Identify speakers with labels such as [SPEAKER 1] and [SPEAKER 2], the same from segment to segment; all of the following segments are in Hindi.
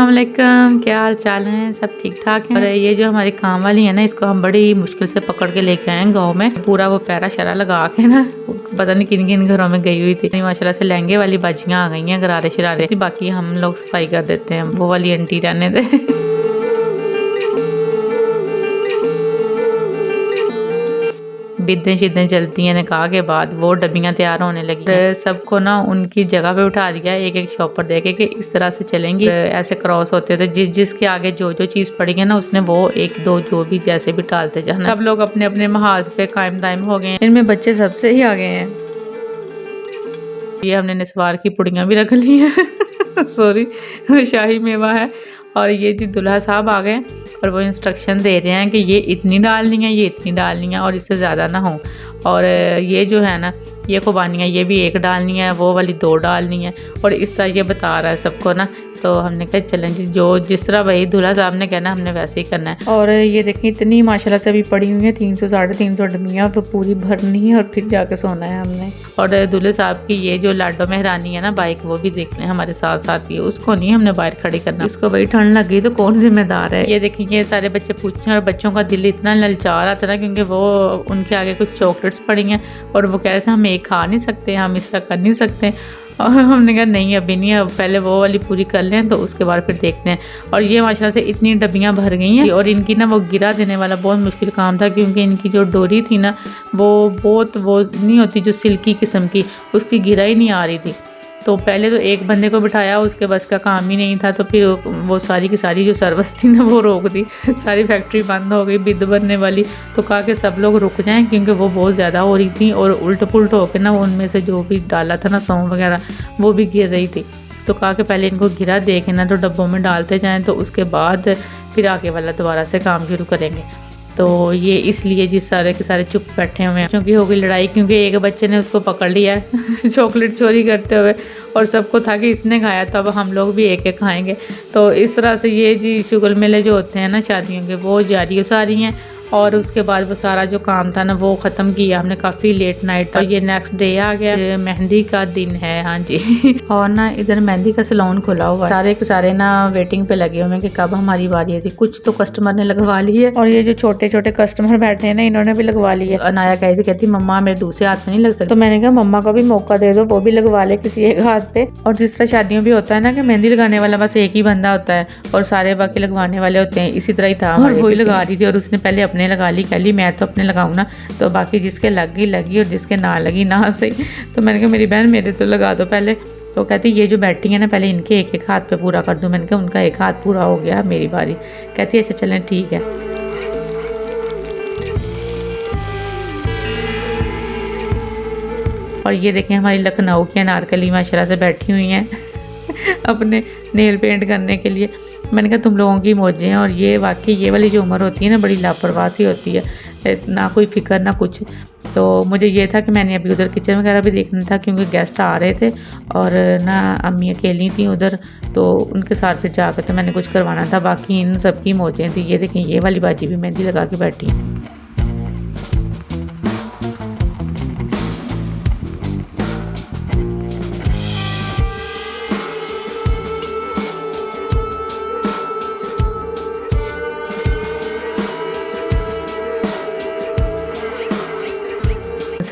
[SPEAKER 1] अस्सलाम वालेकुम, क्या हाल चाल हैं? सब ठीक ठाक हैं। और ये जो हमारी काम वाली है ना, इसको हम बड़ी मुश्किल से पकड़ के लेके आए हैं गाँव में। पूरा वो पैरा शरा लगा के ना, पता नहीं किन किन घरों में गई हुई थी। माशाल्लाह से लहंगे वाली बाजियाँ आ गई हैं, गरारे शरारे। बाकी हम लोग सफाई कर देते हैं, वो वाली आंटी रहने दे। बिद्दें शिद्दें चलती हैं निकाह के बाद, वो डब्बियाँ तैयार होने लगी हैं। सबको ना उनकी जगह पे उठा दिया, एक एक शॉपर देके कि इस तरह से चलेंगी। ऐसे क्रॉस होते थे, जिसके आगे जो जो चीज़ पड़ी है ना, उसने वो एक दो जो भी जैसे भी टालते जाना। सब लोग अपने अपने महाज पे कायम दायम हो गए हैं। इनमें बच्चे सबसे ही आगे हैं। ये हमने निस्वार की पुड़ियाँ भी रख ली हैं। सॉरी, शाही मेवा है। और ये जी दूल्हा साहब आ गए और वो इंस्ट्रक्शन दे रहे हैं कि ये इतनी डालनी है, ये इतनी डालनी है और इससे ज़्यादा ना हो। और ये जो है ना, ये खुबानियाँ, ये भी एक डालनी है, वो वाली दो डालनी है। और इस तरह ये बता रहा है सबको ना। तो हमने कहा चलें जी, जो जिस तरह भाई दूल्हा साहब ने कहना हमने वैसे ही करना है। और ये देखें इतनी माशाल्लाह से अभी पड़ी हुई है, 300 साढ़े 300 डमियाँ, तो पूरी भरनी है और फिर जाके सोना है हमने। और दूल्हे साहब की ये जो लाडो मेहरानी है ना बाइक, वो भी देख लें हमारे साथ साथ ही है। उसको नहीं हमने बाहर खड़ी करना, इसको भाई ठंड लग गई तो कौन जिम्मेदार है। ये देखिए ये सारे बच्चे पूछते हैं और बच्चों का दिल इतना ललचा रहा था ना, क्योंकि वो उनके आगे कुछ चॉकलेट्स पड़ी हैं और वो कह रहे थे हम एक खा नहीं सकते, हम इस तरह कर नहीं सकते। और हमने कहा नहीं अभी नहीं, अब पहले वो वाली पूरी कर लें तो उसके बाद फिर देखते हैं। और ये माशाल्लाह से इतनी डब्बियाँ भर गई हैं। और इनकी ना वो गिरा देने वाला बहुत मुश्किल काम था, क्योंकि इनकी जो डोरी थी ना, वो बहुत वो नहीं होती जो सिल्की किस्म की, उसकी गिरा ही नहीं आ रही थी। तो पहले तो एक बंदे को बिठाया, उसके बस का काम ही नहीं था। तो फिर वो सारी की सारी जो सर्विस थी ना, वो रोक दी। सारी फैक्ट्री बंद हो गई बिद बनने वाली। तो कहा कि सब लोग रुक जाएं, क्योंकि वो बहुत ज़्यादा हो रही थी और उल्ट पुल्ट होकर ना उनमें से जो भी डाला था ना सौंफ वगैरह, वो भी गिर रही थी। तो कहा कि पहले इनको गिरा दे के ना तो डब्बों में डालते जाएँ, तो उसके बाद फिर आगे वाला दोबारा से काम शुरू करेंगे। तो ये इसलिए जिस सारे के सारे चुप बैठे हुए हैं, क्योंकि हो गई लड़ाई, क्योंकि एक बच्चे ने उसको पकड़ लिया है चॉकलेट चोरी करते हुए, और सबको था कि इसने खाया तो अब हम लोग भी एक एक खाएंगे। तो इस तरह से ये जी शुगल मेले जो होते हैं ना शादियों के, वो जारी सारी हैं। और उसके बाद वो सारा जो काम था ना, वो ख़त्म किया हमने काफ़ी लेट नाइट तक। ये नेक्स्ट डे आ गया, मेहंदी का दिन है। हाँ जी। और ना इधर मेहंदी का सैलून खुला हुआ है, सारे के सारे ना वेटिंग पे लगे हुए हैं कि कब हमारी बारी है। कुछ तो कस्टमर ने लगवा ली है, और ये जो छोटे छोटे कस्टमर बैठे हैं ना, इन्होंने भी लगवा ली है। अनाया कहती मम्मा मेरे दूसरे हाथ में नहीं लग सकता। तो मैंने कहा मम्मा को भी मौका दे दो, वो भी लगवा ले किसी एक हाथ पे। और जिस तरह शादियों भी होता है ना कि मेहंदी लगाने वाला बस एक ही बंदा होता है और सारे बाकी लगवाने वाले होते हैं, इसी तरह ही था। और वही लगा रही थी और उसने पहले अपने लगा ली, कह ली मैं तो अपने लगाऊं ना, तो बाकी जिसके लगी और जिसके ना लगी ना सही। तो मैंने कहा मेरी बहन मेरे तो लगा दो पहले। तो कहती ये जो बैठी है ना, पहले इनके एक एक हाथ पे पूरा कर दूं। मैंने कहा उनका एक हाथ पूरा हो गया, मेरी बारी। कहती अच्छा चलें ठीक है। और ये देखें हमारी लखनऊ की अनारकली माशाल्लाह से बैठी हुई हैं अपने नेल पेंट करने के लिए। मैंने कहा तुम लोगों की मौजें हैं। और ये वाकई ये वाली जो उम्र होती है ना, बड़ी लापरवाह सी होती है, ना कोई फिक्र ना कुछ। तो मुझे ये था कि मैंने अभी उधर किचन वगैरह भी देखना था, क्योंकि गेस्ट आ रहे थे और ना अम्मी अकेली थी उधर, तो उनके साथ फिर जाकर तो मैंने कुछ करवाना था। बाकी इन सब की मौजें थी। ये देखें ये वाली बाजी भी मेहंदी लगा के बैठी है।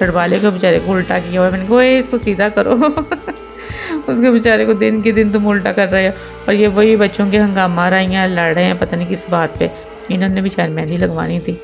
[SPEAKER 1] वाले को बेचारे को उल्टा किया हुआ। मैंने कहा इसको सीधा करो उसके बेचारे को दिन के दिन तुम उल्टा कर रहे हो। और ये वही बच्चों के हंगामा रही हैं, लड़ रहे हैं पता नहीं किस बात पे। इन्होंने भी शायद मेहंदी लगवानी थी।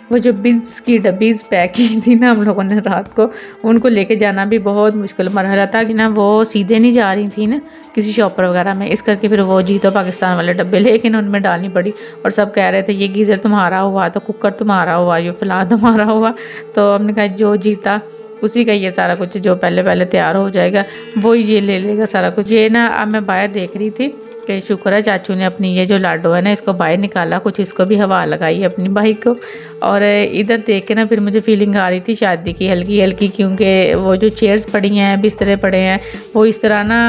[SPEAKER 1] वो जो बिन्स की डब्बीज़ पैक की थी ना हम लोगों ने रात को, उनको लेके जाना भी बहुत मुश्किल मरहला था कि ना वो सीधे नहीं जा रही थी ना किसी शॉपर वगैरह में। इस करके फिर वो जीतो पाकिस्तान वाले डब्बे लेकिन उनमें डालनी पड़ी। और सब कह रहे थे ये गीज़र तुम्हारा हुआ, तो कुकर तुम्हारा हुआ, ये फलां तुम्हारा हुआ। तो हमने कहा जो जीता उसी का ये सारा कुछ, जो पहले पहले तैयार हो जाएगा वो ये ले लेगा सारा कुछ। ये ना अब मैं बाहर देख रही थी कि शुक्र है चाचू ने अपनी ये जो लाडो है ना इसको बाहर निकाला, कुछ इसको भी हवा लगाई अपनी बाइक को। और इधर देख के ना फिर मुझे फीलिंग आ रही थी शादी की हल्की हल्की, क्योंकि वो जो चेयर्स पड़ी हैं बिस्तरे पड़े हैं वो इस तरह ना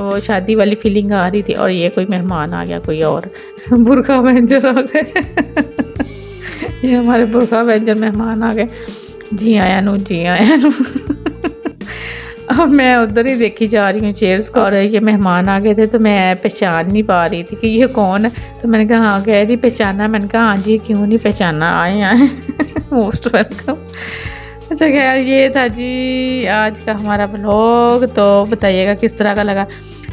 [SPEAKER 1] वो शादी वाली फीलिंग आ रही थी। और ये कोई मेहमान आ गया कोई और बुरखा वेंजर आ गए ये हमारे बुरखा वेंजर मेहमान आ गए। जी आया नू जी आया नू अब मैं उधर ही देखी जा रही हूँ चेयर्स को, और ये मेहमान आ गए थे तो मैं पहचान नहीं पा रही थी कि ये कौन है। तो मैंने कहा हाँ कह रही पहचाना, मैंने कहा हाँ जी क्यों नहीं पहचाना, आए आए मोस्ट वेलकम। अच्छा खैर ये था जी आज का हमारा ब्लॉग, तो बताइएगा किस तरह का लगा।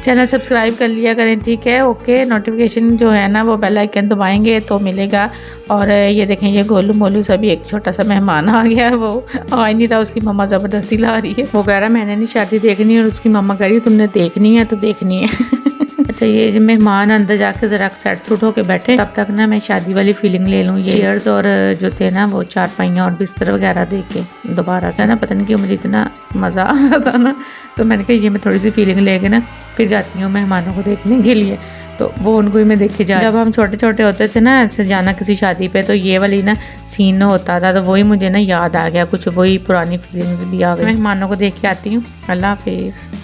[SPEAKER 1] चैनल सब्सक्राइब कर लिया करें, ठीक है, ओके। नोटिफिकेशन जो है ना वो बेल आइकन दबाएंगे तो मिलेगा। और ये देखें ये गोलू मोलू सभी एक छोटा सा मेहमान आ गया है, वो आ नहीं रहा, उसकी मम्मा ज़बरदस्ती ला रही है। वो कह रहा मैंने नहीं शादी देखनी, और उसकी मम्मा कह रही तुमने देखनी है तो देखनी है अच्छा ये जो मेहमान अंदर जाके ज़रा सेट सूट होके बैठे, तब तक ना मैं शादी वाली फीलिंग ले लूँ। ये चेयर्स और जो थे ना वो चारपाइयाँ और बिस्तर वगैरह देख के दोबारा से ना पता नहीं क्यों मुझे इतना मज़ा आ रहा था ना, तो मैंने कहा ये मैं थोड़ी सी फीलिंग लेके ना फिर जाती हूँ मेहमानों को देखने के लिए। तो वो उनको ही मैं देखे जा, जब हम छोटे छोटे होते थे ना ऐसे जाना किसी शादी पे, तो ये वाली ना सीन होता था, तो वही मुझे ना याद आ गया, कुछ वही पुरानी फीलिंग्स भी आ गई। मेहमानों को देख के आती हूँ। अल्लाह हाफिज़।